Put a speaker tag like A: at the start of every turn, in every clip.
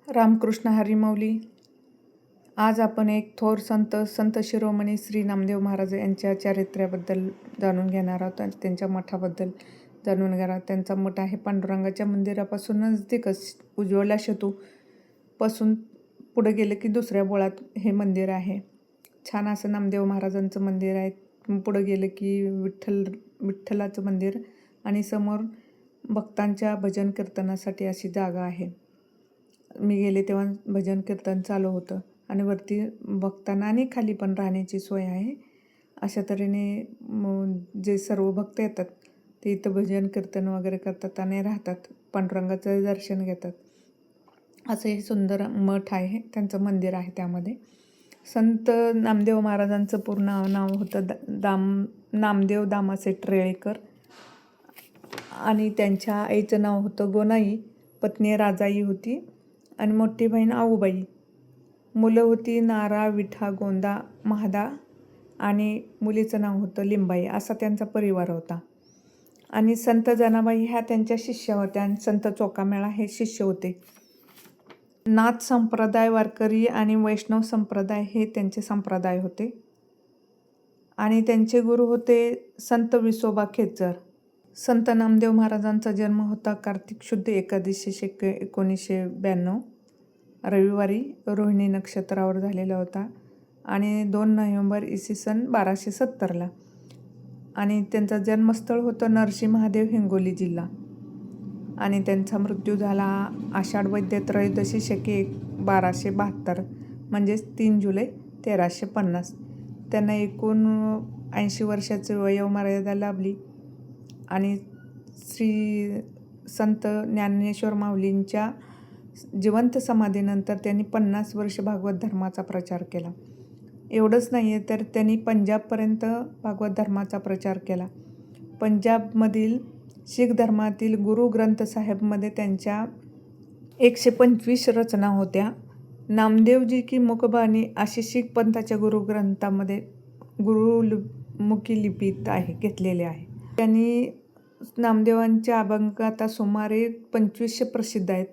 A: रामकृष्ण हरी माऊली. आज आपण एक थोर संत शिरोमणी श्री नामदेव महाराज यांच्या चारित्र्याबद्दल जाणून घेणार आहोत आणि त्यांच्या मठाबद्दल जाणून घेणार आहोत. त्यांचा मठ आहे पांडुरंगाच्या मंदिरापासून नजदीकच उज्ज्वला सेतूपासून पुढे गेले की दुसऱ्या बोळात हे मंदिर आहे. छान असं नामदेव महाराजांचं मंदिर आहे. पुढे गेलं की विठ्ठलाचं मंदिर आणि समोर भक्तांच्या भजन कीर्तनासाठी अशी जागा आहे. मी गेले तेव्हा भजन कीर्तन चालू होतं आणि वरती भक्तांना आणि खाली पण राहण्याची सोय आहे. अशा तऱ्हेने जे सर्व भक्त येतात ते इथं भजन कीर्तन वगैरे करतात आणि राहतात, पांडुरंगाचं दर्शन घेतात. असं हे सुंदर मठ आहे, त्यांचं मंदिर आहे. त्यामध्ये संत नामदेव महाराजांचं पूर्ण नाव होतं नामदेव दामासेठ रेळेकर आणि त्यांच्या आईचं नाव होतं गोनाई, पत्नी राजाई होती आणि मोठी बहीण आऊबाई. मुलं होती नारा, विठा, गोंदा, महादा आणि मुलीचं नाव होतं लिंबाई. असा त्यांचा परिवार होता. आणि संत जनाबाई ह्या त्यांच्या शिष्या होत्या आणि संत चोखामेळा हे शिष्य होते. नाथ संप्रदाय, वारकरी आणि वैष्णव संप्रदाय हे त्यांचे संप्रदाय होते. आणि त्यांचे गुरु होते संत विसोबा खेचर. संत नामदेव महाराजांचा जन्म होता कार्तिक शुद्ध एकादशी 1992 रविवारी रोहिणी नक्षत्रावर झालेला होता आणि 2 नोव्हेंबर इसवी सन 1270ला. आणि त्यांचं जन्मस्थळ होतं नरसी महादेव, हिंगोली जिल्हा. आणि त्यांचा मृत्यू झाला आषाढ वैद्य त्रयोदशी शके 1272 म्हणजेच 3 जुलै 1350. त्यांना एकूण 80 वर्षाची वयोमर्यादा लाभली. आणि श्री संत ज्ञानेश्वर माऊलींच्या जिवंत समाधीनंतर त्यांनी 50 वर्ष भागवत धर्माचा प्रचार केला. एवढंच नाही आहे तर त्यांनी पंजाबपर्यंत भागवत धर्माचा प्रचार केला. पंजाबमधील शीख धर्मातील गुरु ग्रंथ साहेबमध्ये त्यांच्या 125 रचना होत्या. नामदेवजी की मुखबाणी अशी शीख पंथाच्या गुरुग्रंथामध्ये गुरुमुखी लिपीत घेतलेले आहे. त्यांनी नामदेवांच्या अभंग आता सुमारे 2500 प्रसिद्ध आहेत.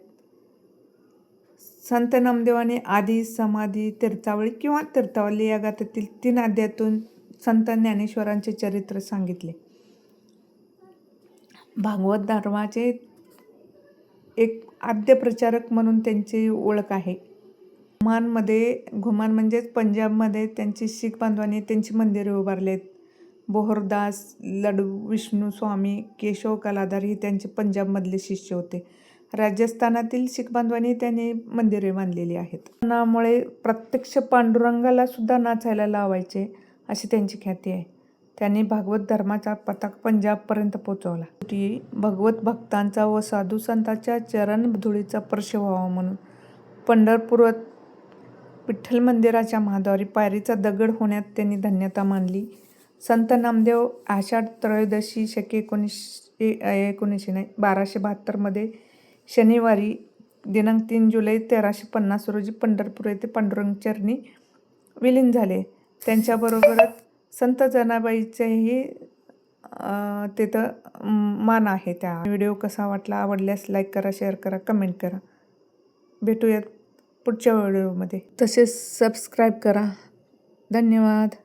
A: संत नामदेवाने आदी, समाधी, तीर्थावळी किंवा तीर्थावली या गाथेतील 3 अध्यायातून संत ज्ञानेश्वरांचे चरित्र सांगितले. भागवत धर्माचे एक आद्य प्रचारक म्हणून त्यांची ओळख आहे. घुमान म्हणजेच पंजाबमध्ये त्यांची शीख बांधवांनी त्यांची मंदिरे उभारली आहेत. बोहरदास, लडू, विष्णू स्वामी, केशव कलाधार हे त्यांचे पंजाबमधले शिष्य होते. राजस्थानातील शीख बांधवांनी त्यांनी मंदिरे बांधलेली आहेत. नामुळे प्रत्यक्ष पांडुरंगाला सुद्धा नाचायला लावायचे अशी त्यांची ख्याती आहे. त्यांनी भागवत धर्माचा पताका पंजाबपर्यंत पोहोचवला. भगवत भक्तांचा व साधू संतांच्या चरणधुळीचा स्पर्श व्हावा म्हणून पंढरपुरात विठ्ठल मंदिराच्या महाद्वारी पायरीचा दगड होण्यात त्यांनी धन्यता मानली. संत नामदेव आषाढ त्रयोदशी शके 1272 शनिवारी दिनांक 3 जुलै 1350 रोजी पंढरपूर येथे पांडुरंग चरणी विलीन झाले. त्यांच्याबरोबरच संत जनाबाईचेही तिथं मान आहे. त्या व्हिडिओ कसा वाटला, आवडल्यास लाईक करा, शेअर करा, कमेंट करा. भेटूयात पुढच्या व्हिडिओमध्ये. तसेच सबस्क्राईब करा. धन्यवाद.